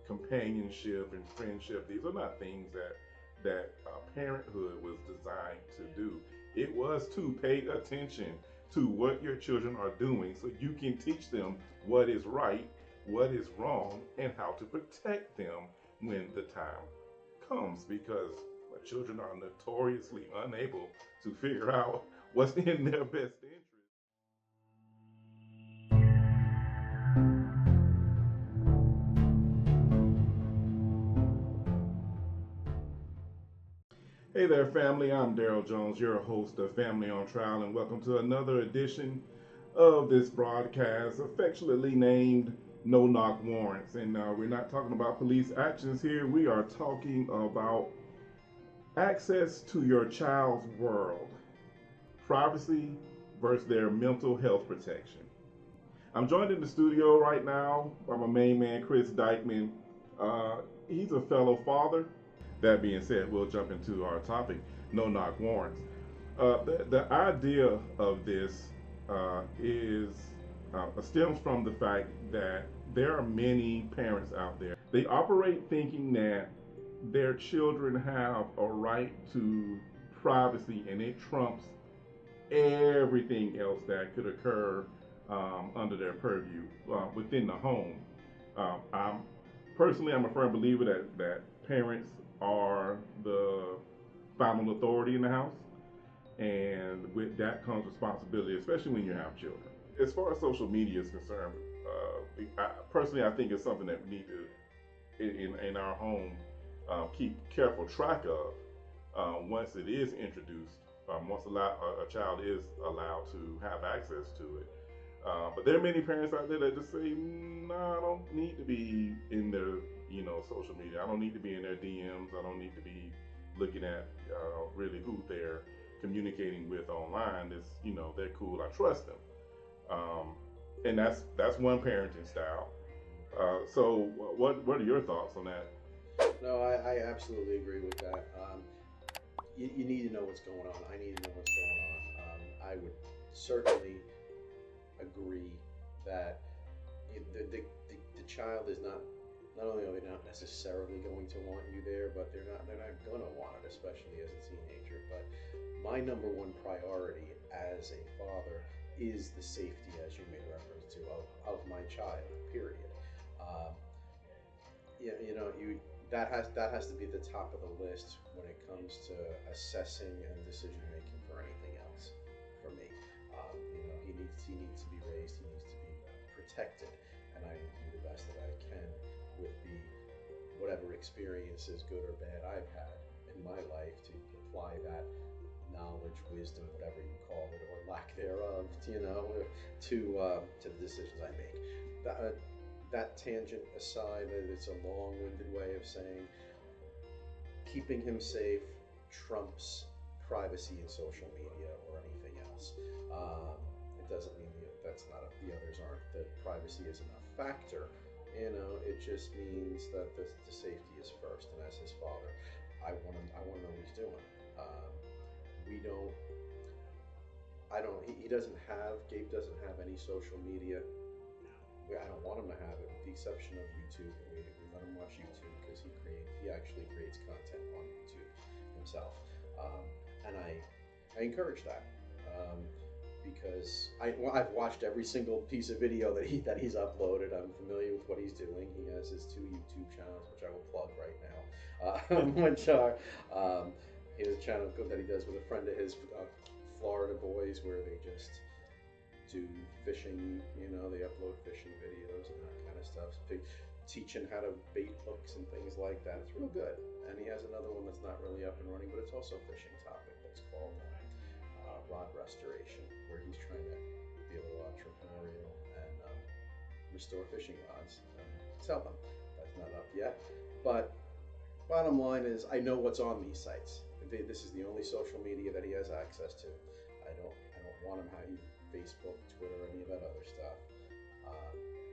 companionship and friendship. These are not things that parenthood was designed to do. It was to pay attention to what your children are doing so you can teach them what is right, what is wrong, and how to protect them when the time comes, because my children are notoriously unable to figure out what's in their best interest. Hey there, family. I'm Daryl Jones, your host of Family on Trial, and welcome to another edition of this broadcast, affectionately named No Knock Warrants. And we're not talking about police actions here, we are talking about access to your child's world, privacy versus their mental health protection. I'm joined in the studio right now by my main man, Chris Dykeman. He's a fellow father. That being said, we'll jump into our topic, no knock warrants. The idea of this is stems from the fact that there are many parents out there. They operate thinking that their children have a right to privacy and it trumps everything else that could occur under their purview within the home. I'm personally, I'm a firm believer that parents are the final authority in the house, and with that comes responsibility, especially when you have children. As far as social media is concerned, personally, I think it's something that we need to, in our home, keep careful track of once it is introduced. Once a child is allowed to have access to it. But there are many parents out there that just say, "No, I don't need to be in their, social media. I don't need to be in their DMs. I don't need to be looking at really who they're communicating with online. It's, they're cool. I trust them." And that's one parenting style. So, what are your thoughts on that? No, I absolutely agree with that. You need to know what's going on. I need to know what's going on. I would certainly agree that the child is not only are they not necessarily going to want you there, but they're not going to want it, especially as a teenager. But my number one priority as a father is the safety, as you made reference to, of my child. Period. Um, that has to be the top of the list when it comes to assessing and decision making for anything else. For me, he needs to be raised. He needs to be protected, and I need to do the best that I can with whatever experiences, good or bad, I've had in my life to apply that knowledge, wisdom, whatever you call it, or lack thereof, to the decisions I make. That tangent aside, it's a long-winded way of saying keeping him safe trumps privacy in social media or anything else. It doesn't mean that's not the others aren't, that privacy isn't a factor. It just means that the safety is first. And as his father, I want to know what he's doing. We don't. I don't. Gabe doesn't have any social media. I don't want him to have it, with the exception of YouTube. We let him watch YouTube because he actually creates content on YouTube himself, and I encourage that because I've watched every single piece of video that he's uploaded. I'm familiar with what he's doing. He has his 2 YouTube channels, which I will plug right now, which are he has a channel that he does with a friend of his, Florida boys, where they just do fishing, they upload fishing videos and that kind of stuff, teaching how to bait hooks and things like that. It's real good. And he has another one that's not really up and running, but it's also a fishing topic. That's called rod restoration, where he's trying to be a little entrepreneurial and restore fishing rods and sell them. That's not up yet. But bottom line is, I know what's on these sites. This is the only social media that he has access to. I don't want him having Facebook, Twitter, any of that other stuff,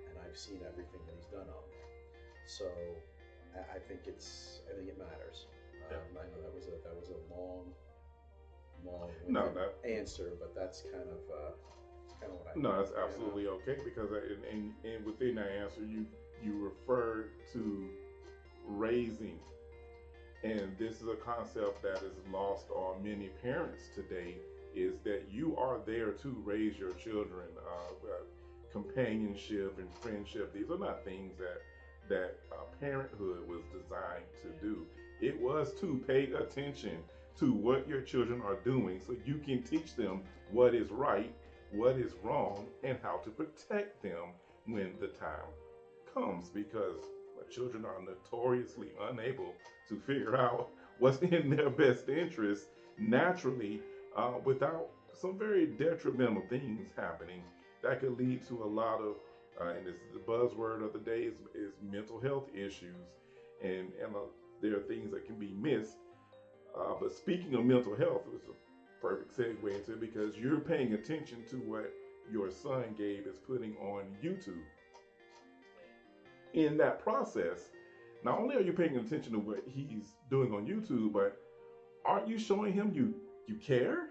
and I've seen everything that he's done on there. So I think it matters. I know that was a long No, answer, but that's kind of what I. No, that's absolutely okay, because and within that answer, you referred to raising. And this is a concept that is lost on many parents today, is that you are there to raise your children. Companionship and friendship, these are not things that parenthood was designed to do. It was to pay attention to what your children are doing so you can teach them what is right, what is wrong, and how to protect them when the time comes, because children are notoriously unable to figure out what's in their best interest naturally, without some very detrimental things happening that could lead to a lot of, and this is the buzzword of the day, is mental health issues, and there are things that can be missed. But speaking of mental health, it's a perfect segue into it, because you're paying attention to what your son Gabe is putting on YouTube. In that process, not only are you paying attention to what he's doing on YouTube, but aren't you showing him you care?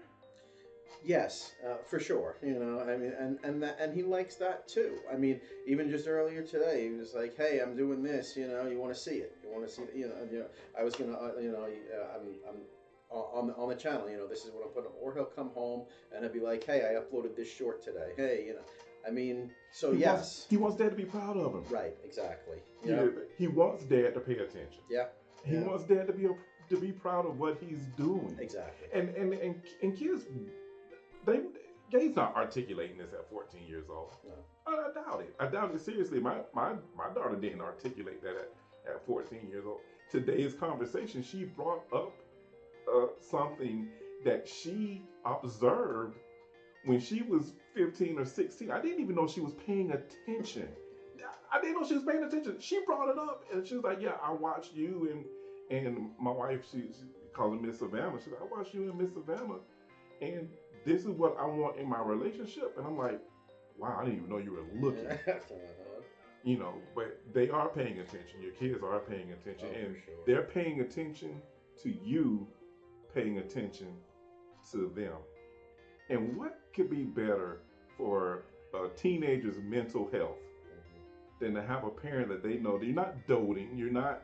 Yes, for sure. You know, I mean, and he likes that too. I mean, even just earlier today, he was like, "Hey, I'm doing this. You know, you want to see it? You want to see it? You know, I was gonna, I'm on the channel. You know, this is what I'm putting up." Or he'll come home and he'll be like, "Hey, I uploaded this short today. Hey, you know." I mean, so yes, he wants dad to be proud of him. Right, exactly. Yeah, he wants dad to pay attention. Yeah, he wants dad to be proud of what he's doing. Exactly. And kids, Gabe's not articulating this at 14 years old. No. I doubt it. I doubt it seriously. My daughter didn't articulate that at 14 years old. Today's conversation, she brought up something that she observed when she was 15 or 16. I didn't even know she was paying attention. I didn't know she was paying attention. She brought it up, and she was like, "Yeah, I watched you and my wife." She calls her Miss Savannah. She's like, "I watched you and Miss Savannah, and this is what I want in my relationship." And I'm like, "Wow, I didn't even know you were looking." You know, but they are paying attention. Your kids are paying attention, and sure. they're paying attention to you, paying attention to them. And what could be better for a teenager's mental health than to have a parent that they know that you're not doting, you're not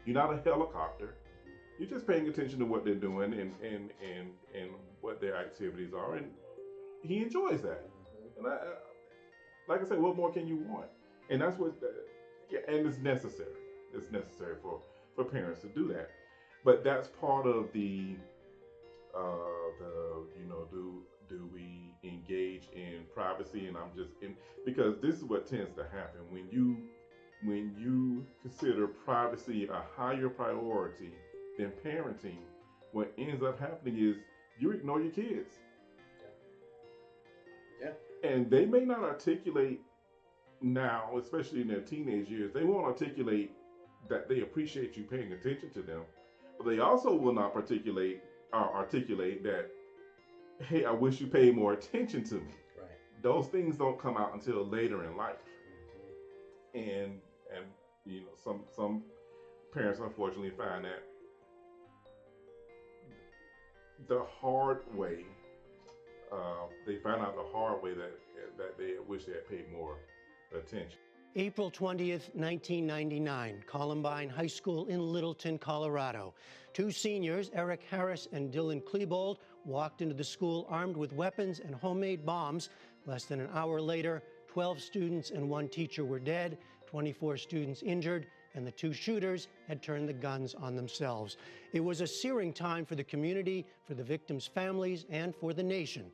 a helicopter, you're just paying attention to what they're doing and what their activities are, and he enjoys that. And like I said, what more can you want? And that's what, and it's necessary. It's necessary for parents to do that. But that's part of the do we engage in privacy? And I'm just because this is what tends to happen when you consider privacy a higher priority than parenting. What ends up happening is you ignore your kids. Yeah. And they may not articulate now, especially in their teenage years, they won't articulate that they appreciate you paying attention to them, but they also will not articulate that, "Hey, I wish you paid more attention to me." Right. Those things don't come out until later in life. And you know, some parents unfortunately find that the hard way. They find out the hard way that they wish they had paid more attention. April 20th, 1999, Columbine High School in Littleton, Colorado. Two seniors, Eric Harris and Dylan Klebold, walked into the school armed with weapons and homemade bombs. Less than an hour later, 12 students and one teacher were dead, 24 students injured, and the two shooters had turned the guns on themselves. It was a searing time for the community, for the victims' families, and for the nation.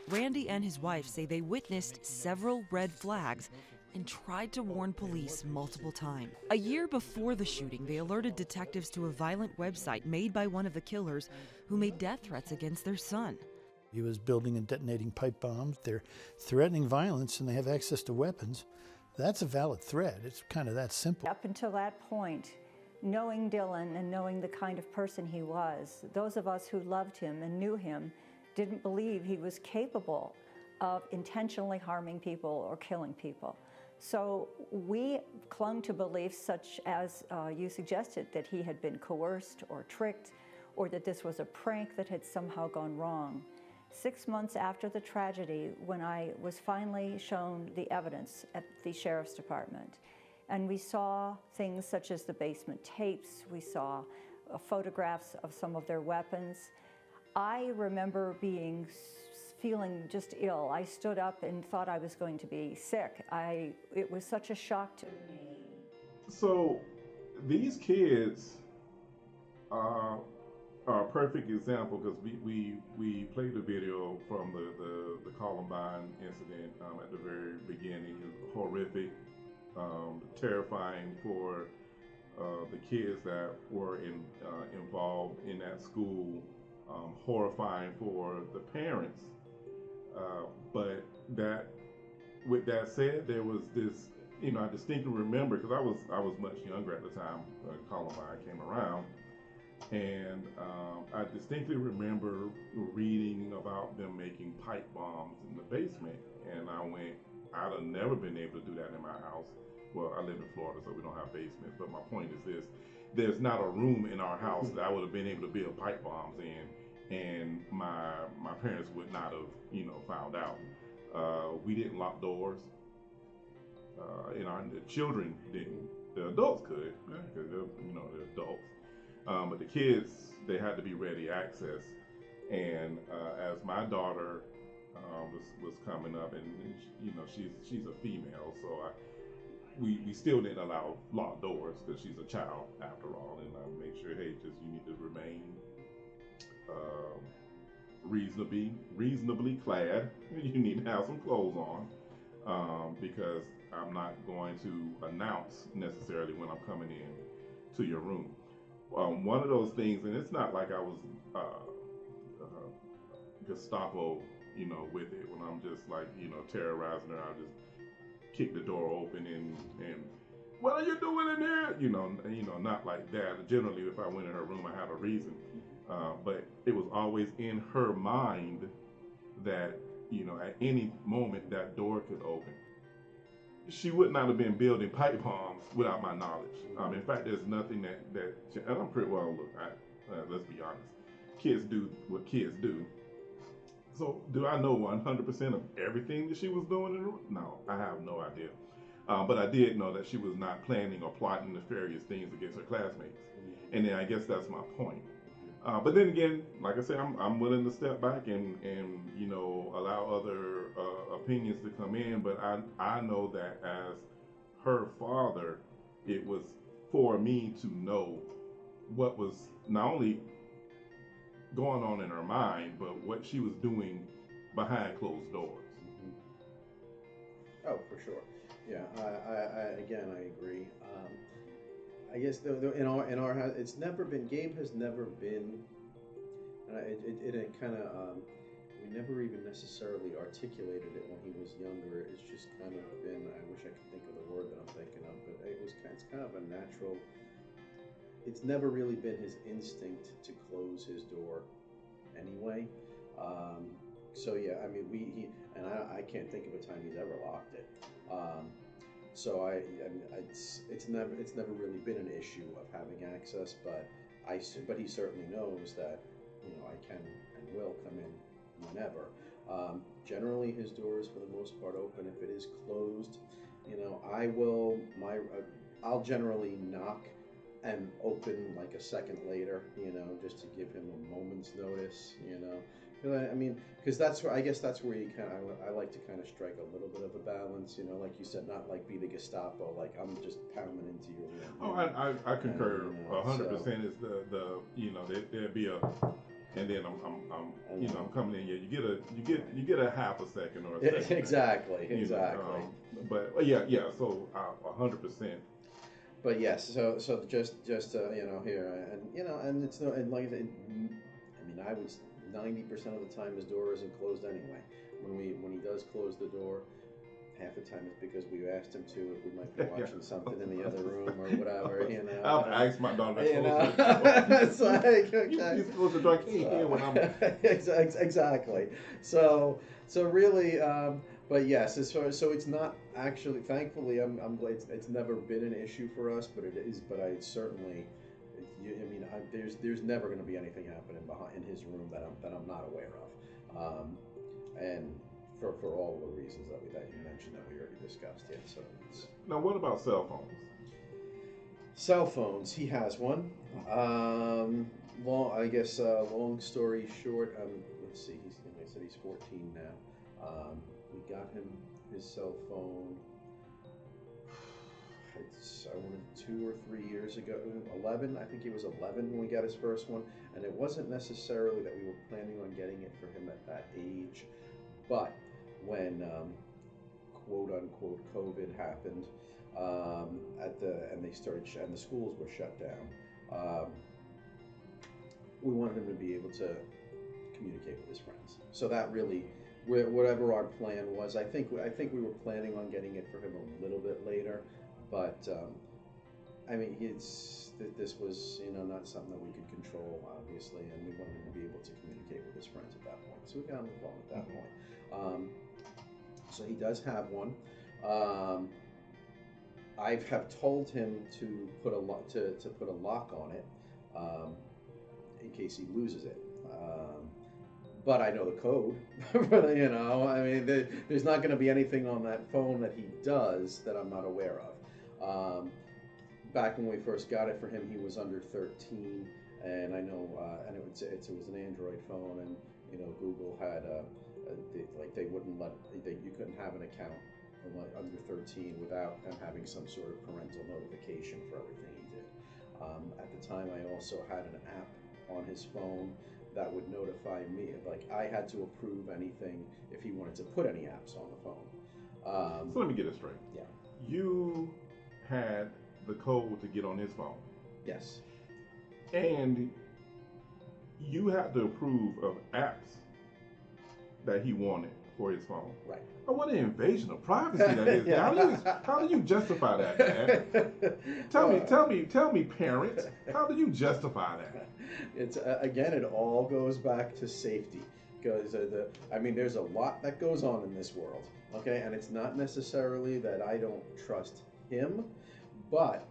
Randy and his wife say they witnessed several red flags and tried to warn police multiple times. A year before the shooting, they alerted detectives to a violent website made by one of the killers who made death threats against their son. He was building and detonating pipe bombs. They're threatening violence and they have access to weapons. That's a valid threat. It's kind of that simple. Up until that point, knowing Dylan and knowing the kind of person he was, those of us who loved him and knew him didn't believe he was capable of intentionally harming people or killing people. So we clung to beliefs such as you suggested, that he had been coerced or tricked, or that this was a prank that had somehow gone wrong. 6 months after the tragedy, when I was finally shown the evidence at the Sheriff's Department, And we saw things such as the basement tapes. We saw photographs of some of their weapons. I remember feeling just ill. I stood up and thought I was going to be sick. It was such a shock to me. So these kids are a perfect example, because we played a video from the Columbine incident at the very beginning. It was horrific, terrifying for the kids that were involved in that school, horrifying for the parents. But with that said, there was this, I distinctly remember, because I was much younger at the time Columbine came around, and I distinctly remember reading about them making pipe bombs in the basement, and I'd have never been able to do that in my house. Well, I live in Florida, so we don't have basements, but my point is this: there's not a room in our house that I would have been able to build pipe bombs in, and my parents would not have, found out. We didn't lock doors. The children didn't. The adults could, because they're adults. But the kids, they had to be ready access. And as my daughter was coming up, and she's a female, so we still didn't allow locked doors, because she's a child after all, and I make sure, hey, just you need to remain reasonably clad. You need to have some clothes on, because I'm not going to announce necessarily when I'm coming in to your room. One of those things, and it's not like I was Gestapo, with it, when I'm just like, terrorizing her. I'll just kick the door open and what are you doing in here? Not like that. Generally, if I went in her room, I had a reason. But it was always in her mind that, at any moment that door could open. She would not have been building pipe bombs without my knowledge. In fact, there's nothing that and I'm pretty well. Look, let's be honest. Kids do what kids do. So, do I know 100% of everything that she was doing in the room? No, I have no idea. But I did know that she was not planning or plotting nefarious things against her classmates. And then I guess that's my point. But then again, like I said, I'm willing to step back and allow other opinions to come in. But I know that as her father, it was for me to know what was not only going on in her mind, but what she was doing behind closed doors. Oh, for sure. Yeah, I agree. I guess in our house, it's never been. Gabe has never been. It kind of we never even necessarily articulated it when he was younger. It's just kind of been. I wish I could think of the word that I'm thinking of, but it's kind of a natural. It's never really been his instinct to close his door, anyway. So yeah, I mean I can't think of a time he's ever locked it. So it's never really been an issue of having access, but he certainly knows that I can and will come in whenever. Generally, his door is for the most part open. If it is closed, I'll generally knock and open like a second later, just to give him a moment's notice, because that's where you I like to kind of strike a little bit of a balance, like you said, not like be the Gestapo, like I'm just pounding into your room. Oh, I concur 100%. Is there'd be a, and then I'm coming in. Yeah, you get a half a second or a second. Exactly. But yeah. So 100%. But yes, so just here, and it's no, and like I said, I would 90% of the time his door isn't closed anyway. When he does close the door, half the time it's because we asked him to. If we might be watching something in the other room or whatever, I've asked my daughter. It's like, okay. You're supposed to drink here when I'm. Exactly. So really. But yes, so it's not actually. Thankfully, I'm glad it's never been an issue for us. But it is. But I certainly. There's never going to be anything happening in his room that I'm not aware of. And for all the reasons that you mentioned that we already discussed. Yeah. So it's Now, what about cell phones? cell phones. He has one. Long story short. Let's see. I said he's 14 now. We got him his cell phone. I wanted 2 or 3 years ago. 11. I think he was 11 when we got his first one, and it wasn't necessarily that we were planning on getting it for him at that age, but when quote unquote COVID happened, and they started and the schools were shut down, we wanted him to be able to communicate with his friends. So that really, whatever our plan was, I think we were planning on getting it for him a little bit later, but I mean, this was not something that we could control, obviously, and we wanted him to be able to communicate with his friends at that point. So we got him the phone at that point. So he does have one. I have told him to put a lock on it in case he loses it. But I know the code. I mean, there's not going to be anything on that phone that he does that I'm not aware of. Back when we first got it for him, he was under 13, and I know, and it was an Android phone, and Google had they wouldn't you couldn't have an account under 13 without him having some sort of parental notification for everything he did. At the time, I also had an app on his phone that would notify me, like I had to approve anything if he wanted to put any apps on the phone. So let me get it straight. Yeah. You had the code to get on his phone. Yes. And you had to approve of apps that he wanted for his phone. Right. Oh, what an invasion of privacy that is. Yeah. How do you justify that, Dad? Tell me, parents, how do you justify that? It's again, it all goes back to safety, because there's a lot that goes on in this world, okay, and it's not necessarily that I don't trust him, but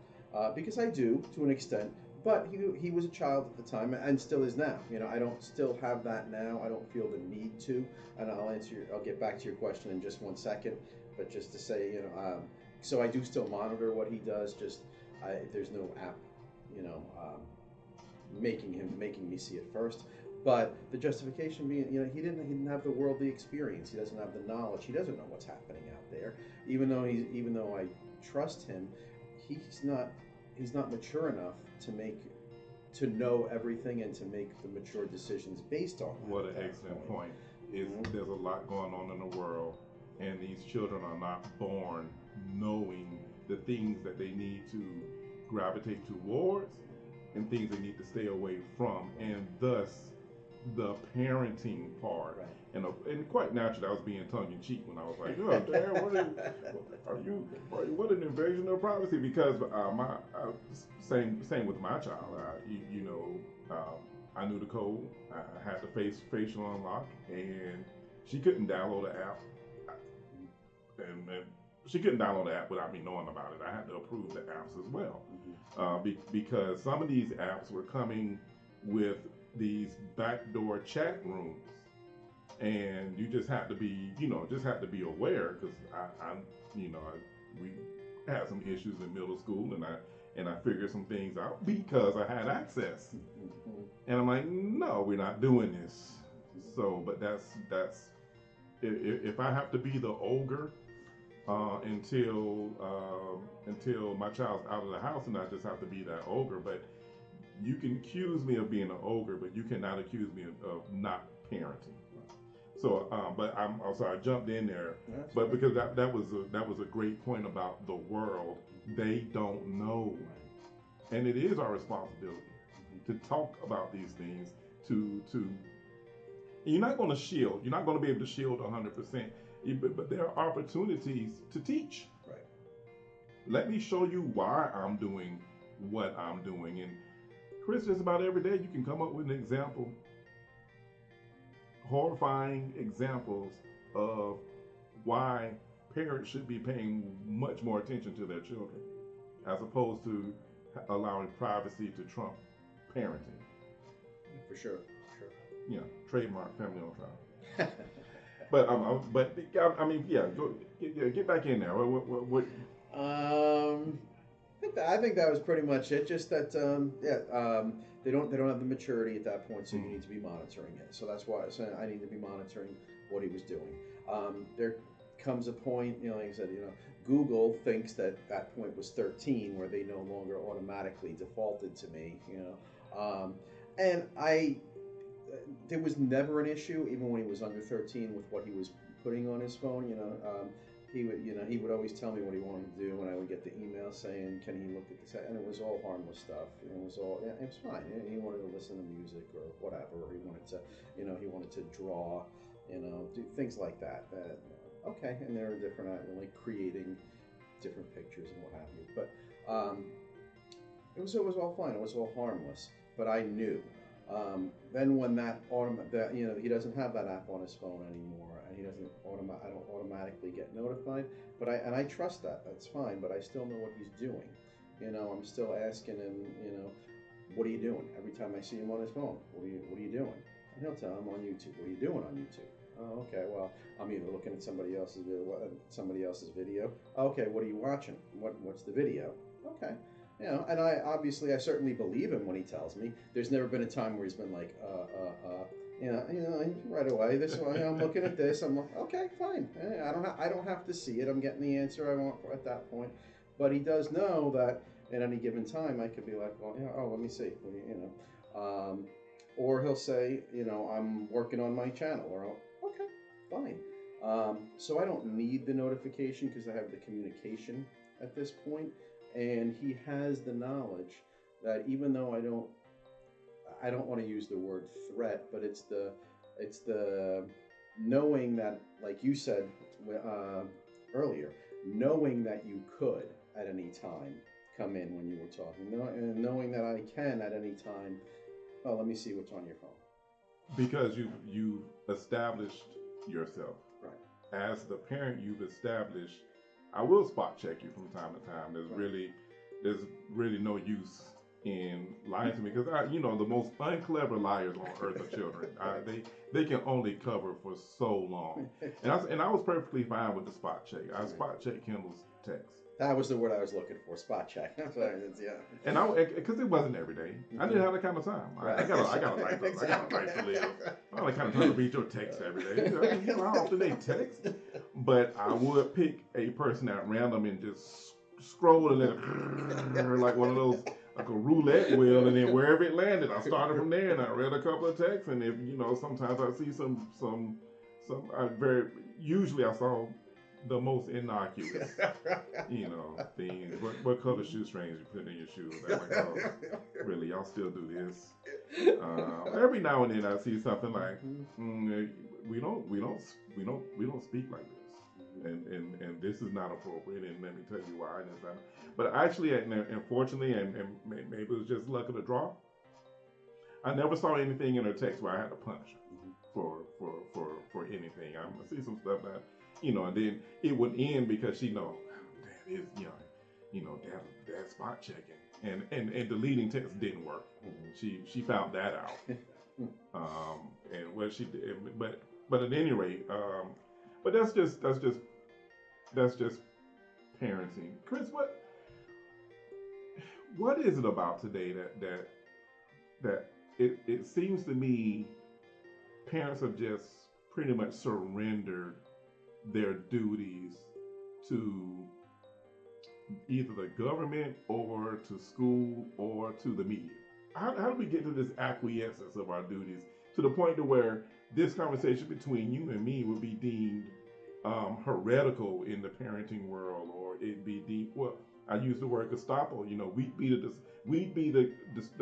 because I do to an extent. But he was a child at the time and still is now. I don't still have that now. I don't feel the need to. And I'll get back to your question in just 1 second. But just to say, so I do still monitor what he does. There's no app, making me see it first. But the justification being, he didn't have the worldly experience. He doesn't have the knowledge. He doesn't know what's happening out there. Even though I trust him, he's not mature enough to know everything and to make the mature decisions based on that. What an excellent point. There's a lot going on in the world, and these children are not born knowing the things that they need to gravitate towards and things they need to stay away from, and thus the parenting part. Right. And quite naturally, I was being tongue-in-cheek when I was like, "Oh, Dad, what an invasion of privacy?" Because same with my child. I knew the code. I had the facial unlock, and she couldn't download the app. And she couldn't download the app without me knowing about it. I had to approve the apps as well, because some of these apps were coming with these backdoor chat rooms. And you just have to be, aware, because we had some issues in middle school, and I figured some things out because I had access. And I'm like, no, we're not doing this. So, but that's if I have to be the ogre until my child's out of the house, and I just have to be that ogre. But you can accuse me of being an ogre, but you cannot accuse me of not parenting. So, but I'm sorry, I jumped in there, but because that was a great point about the world. They don't know, and it is our responsibility to talk about these things. You're not going to shield. You're not going to be able to shield 100%. But there are opportunities to teach. Right. Let me show you why I'm doing what I'm doing, and Chris, just about every day you can come up with an example. Horrifying examples of why parents should be paying much more attention to their children, as opposed to allowing privacy to trump parenting. For sure. Yeah, trademark Family on Trial. I mean, yeah, get back in there. What? I think that was pretty much it. Just that, they don't have the maturity at that point, so you need to be monitoring it. So that's why I need to be monitoring what he was doing. There comes a point, like I said, Google thinks that point was 13, where they no longer automatically defaulted to me, and there was never an issue, even when he was under 13, with what he was putting on his phone. He would always tell me what he wanted to do, and I would get the email saying, "Can he look at this?" And it was all harmless stuff. It was fine. He wanted to listen to music or whatever, or he wanted to draw, do things like that. Okay, and there are different, like creating different pictures and what have you. But it was all fine. It was all harmless. But I knew. Then when he doesn't have that app on his phone anymore, and I don't automatically get notified. But I trust that. That's fine. But I still know what he's doing. I'm still asking him. What are you doing? Every time I see him on his phone, what are you doing? And he'll tell him on YouTube. What are you doing on YouTube? Oh, okay. Well, I'm either looking at somebody else's video. Okay. What are you watching? What's the video? Okay. And I certainly believe him when he tells me. There's never been a time where he's been like, right away. This one, I'm looking at this. I'm like, okay, fine. I don't have to see it. I'm getting the answer I want at that point. But he does know that at any given time I could be like, well, let me see. Or he'll say, I'm working on my channel. Or okay, fine. So I don't need the notification because I have the communication at this point. And he has the knowledge that even though I don't want to use the word threat, but it's the knowing that, like you said earlier, knowing that you could at any time come in when you were talking, and knowing that I can at any time. Oh, let me see what's on your phone. Because you've established yourself. Right. As the parent, you've established. I will spot check you from time to time. There's really no use in lying to me because the most unclever liars on earth are children. They can only cover for so long. And I was perfectly fine with the spot check. I spot check Kendall's text. That was the word I was looking for, spot check. Yeah. And because it wasn't every day. I didn't have that kind of time. Right. I got a life to live. I don't have the kind of time to read your text every day. How often they text? But I would pick a person at random and just scroll and let it like one of those, like a roulette wheel, and then wherever it landed, I started from there and I read a couple of texts. And if sometimes I see some usually I saw the most innocuous, things. What color shoestrings you put in your shoes? I'm like, oh, really? Y'all still do this? Every now and then I see something like, we don't speak like this, and this is not appropriate. And let me tell you why. But actually, unfortunately, and maybe it was just luck of the draw. I never saw anything in her text where I had to punish her for anything. I see some stuff that. And then it would end because she know, Dad is, Dad's spot checking, and deleting text didn't work. She found that out, and what she did, but at any rate, but that's just parenting. Chris, what is it about today that it seems to me parents have just pretty much surrendered their duties to either the government or to school or to the media? How do we get to this acquiescence of our duties to the point to where this conversation between you and me would be deemed heretical in the parenting world, or it be deemed, well, I use the word Gestapo, we'd be the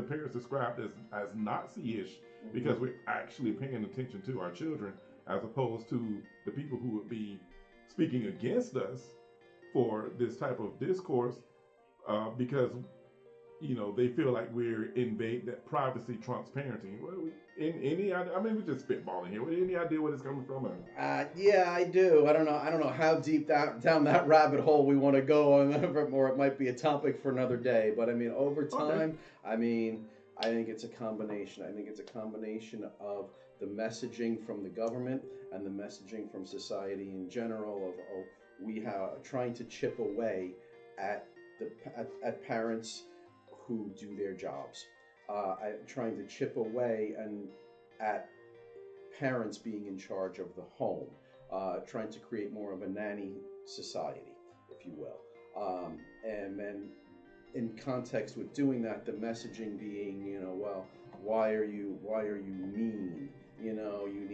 parents described as Nazi-ish because we're actually paying attention to our children, as opposed to the people who would be speaking against us for this type of discourse, because they feel like we're that privacy trumps parenting. We're just spitballing here. Any idea where it's coming from? Yeah, I do. I don't know how deep down that rabbit hole we want to go on, or it might be a topic for another day. But over time, okay. I think it's a combination. I think it's a combination of the messaging from the government and the messaging from society in general of, oh, we have trying to chip away at at parents who do their jobs, trying to chip away and at parents being in charge of the home, trying to create more of a nanny society, if you will. And then in context with doing that, the messaging being, you know, well, why are you mean? You know, you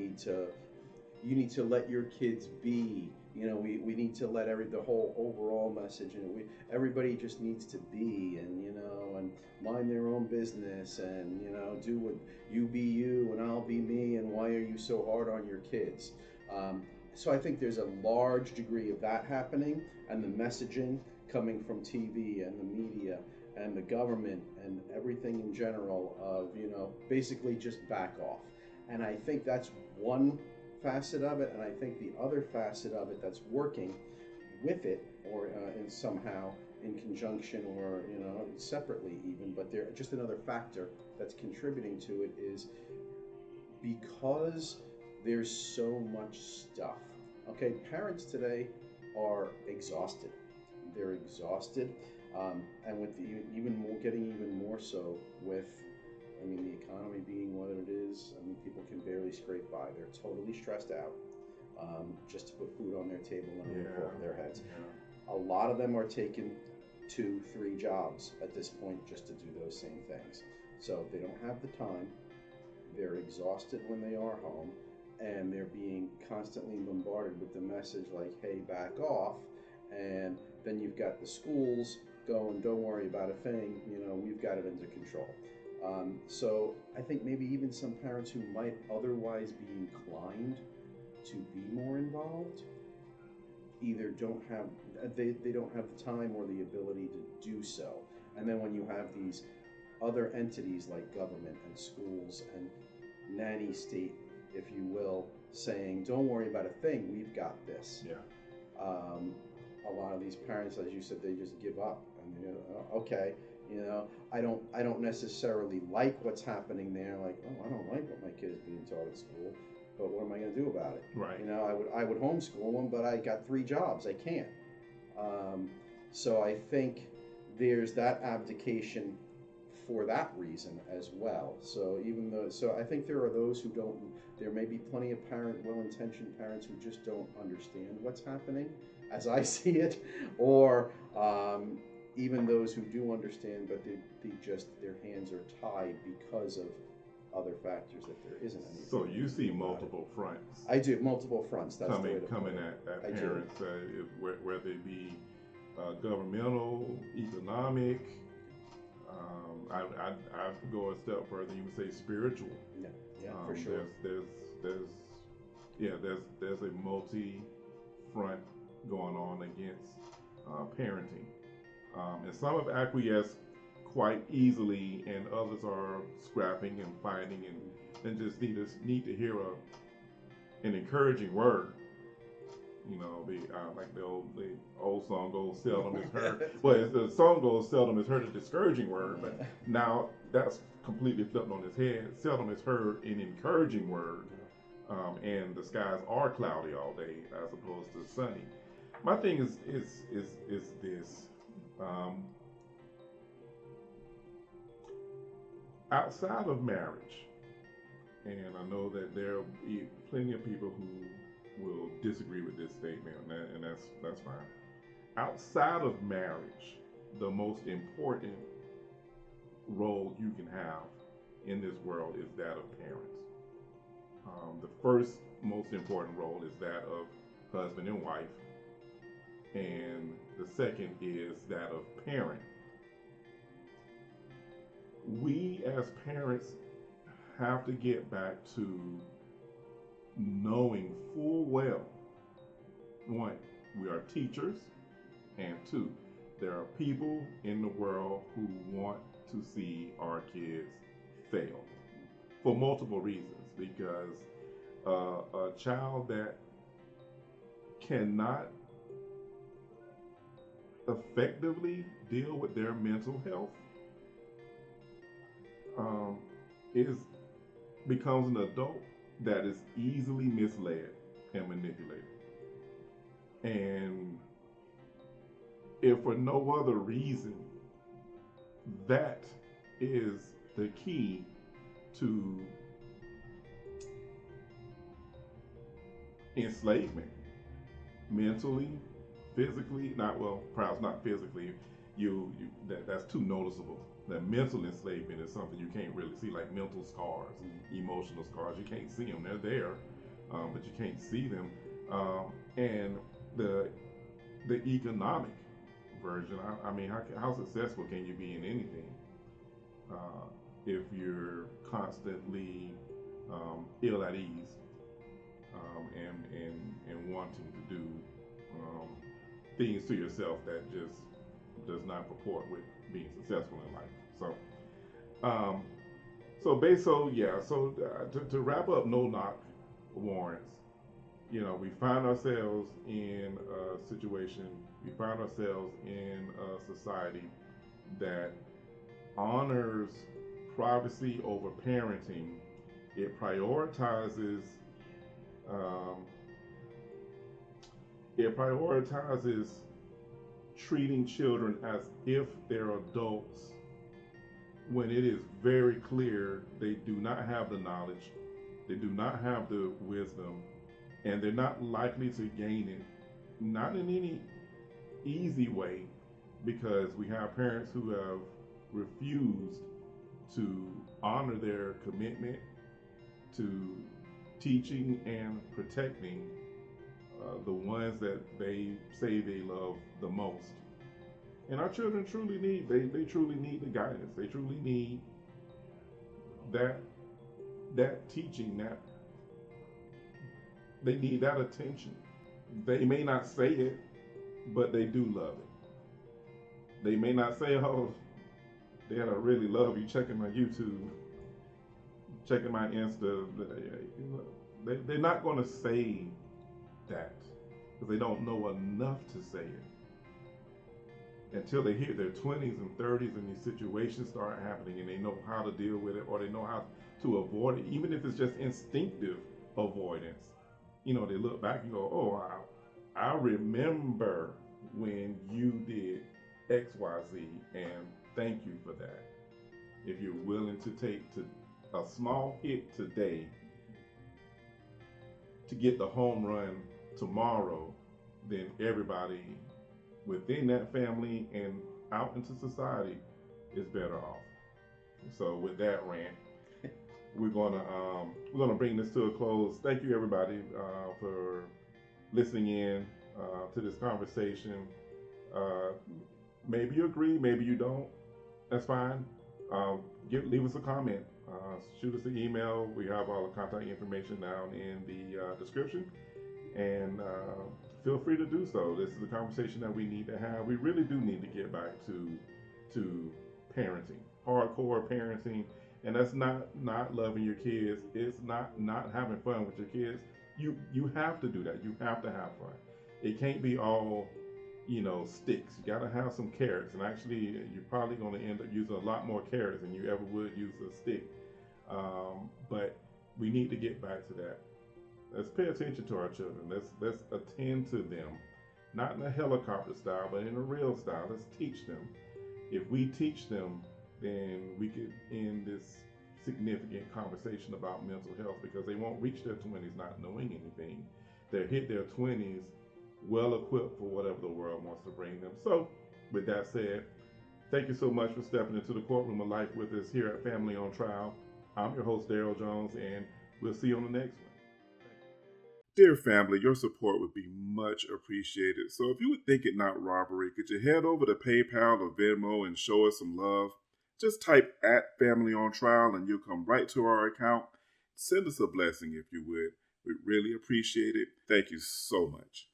need to let your kids be. You know, we need to let the whole overall message, and everybody just needs to be, and you know, and mind their own business, and you know, do what you be you and I'll be me, and why are you so hard on your kids? So I think there's a large degree of that happening, and the messaging coming from TV and the media and the government and everything in general of, you know, basically just back off. And I think that's one facet of it, and I think the other facet of it that's working with it, or in somehow in conjunction, or you know, separately even, but they're just another factor that's contributing to it, is because there's so much stuff. Okay, parents today are exhausted. They're exhausted, and with getting even more so with, I mean, the economy being what it is. I mean, people can barely scrape by. They're totally stressed out, just to put food on their table and a roof over their heads. Yeah. A lot of them are taking 2-3 jobs at this point just to do those same things. So they don't have the time. They're exhausted when they are home, and they're being constantly bombarded with the message like, hey, back off. And then you've got the schools going, don't worry about a thing, you know, we've got it under control. So I think maybe even some parents who might otherwise be inclined to be more involved either don't have they don't have the time or the ability to do so. And then when you have these other entities like government and schools and nanny state, if you will, saying, don't worry about a thing, we've got this. Yeah. A lot of these parents, as you said, they just give up, and you know, okay, you know, I don't necessarily like what's happening there. Like, oh, I don't like what my kid is being taught at school, but what am I going to do about it? Right. You know, I would homeschool them, but I got 3 jobs, I can't. So I think there's that abdication for that reason as well. So I think there are those who don't. There may be plenty of well-intentioned parents who just don't understand what's happening, as I see it, or even those who do understand, but their hands are tied because of other factors that there isn't any. So you see multiple fronts. I do, multiple fronts. That's coming at parents, whether it be governmental, economic. I'd go a step further. You would say spiritual. Yeah, for sure. There's a multi-front going on against parenting, and some have acquiesced quite easily, and others are scrapping and fighting, and just need to hear an encouraging word. You know, like the old song goes, seldom is heard. Well, the song goes, seldom is heard a discouraging word, but now that's completely flipped on its head. Seldom is heard an encouraging word, and the skies are cloudy all day as opposed to sunny. My thing is this. Outside of marriage, and I know that there are plenty of people who will disagree with this statement, and that's fine. Outside of marriage, the most important role you can have in this world is that of parents. The first most important role is that of husband and wife, and the second is that of parent. We as parents have to get back to knowing full well, 1, we are teachers, and 2, there are people in the world who want to see our kids fail for multiple reasons, because a child that cannot effectively deal with their mental health becomes an adult that is easily misled and manipulated. And if for no other reason, that is the key to enslavement, mentally, physically, perhaps not physically. That's too noticeable. That mental enslavement is something you can't really see, like mental scars, emotional scars. You can't see them; they're there, but you can't see them. And the economic version. I mean, how successful can you be in anything if you're constantly ill at ease and wanting to do things to yourself that just does not purport with being successful in life. So to wrap up no-knock warrants, we find ourselves in a situation, we find ourselves in a society that honors privacy over parenting. It prioritizes treating children as if they're adults when it is very clear they do not have the knowledge, they do not have the wisdom, and they're not likely to gain it, not in any easy way, because we have parents who have refused to honor their commitment to teaching and protecting the ones that they say they love the most. And our children truly need, they truly need the guidance. They truly need that teaching, they need that attention. They may not say it, but they do love it. They may not say, "Oh, Dad, I really love you checking my YouTube, checking my Insta." They're not going to say that because they don't know enough to say it. Until they hit their 20s and 30s and these situations start happening and they know how to deal with it, or they know how to avoid it, even if it's just instinctive avoidance. They look back and go, "Oh, I remember when you did XYZ, and thank you for that." If you're willing to take a small hit today to get the home run tomorrow, then everybody within that family and out into society is better off. So with that rant, we're gonna bring this to a close. Thank you everybody for listening in to this conversation. Maybe you agree, maybe you don't. That's fine. Leave us a comment. Shoot us an email. We have all the contact information down in the description, and feel free to do so. This is a conversation that we need to have. We really do need to get back to parenting, hardcore parenting, and that's not loving your kids. It's not having fun with your kids. You have to do that. You have to have fun. It can't be all sticks. You got to have some carrots, and actually you're probably going to end up using a lot more carrots than you ever would use a stick. But we need to get back to that. Let's pay attention to our children. Let's attend to them, not in a helicopter style, but in a real style. Let's teach them. If we teach them, then we could end this significant conversation about mental health, because they won't reach their 20s not knowing anything. They'll hit their 20s well equipped for whatever the world wants to bring them. So with that said, thank you so much for stepping into the courtroom of life with us here at Family on Trial. I'm your host, Daryl Jones, and we'll see you on the next one. Dear family, your support would be much appreciated. So if you would think it not robbery, could you head over to PayPal or Venmo and show us some love? Just type @FamilyOnTrial and you'll come right to our account. Send us a blessing if you would. We'd really appreciate it. Thank you so much.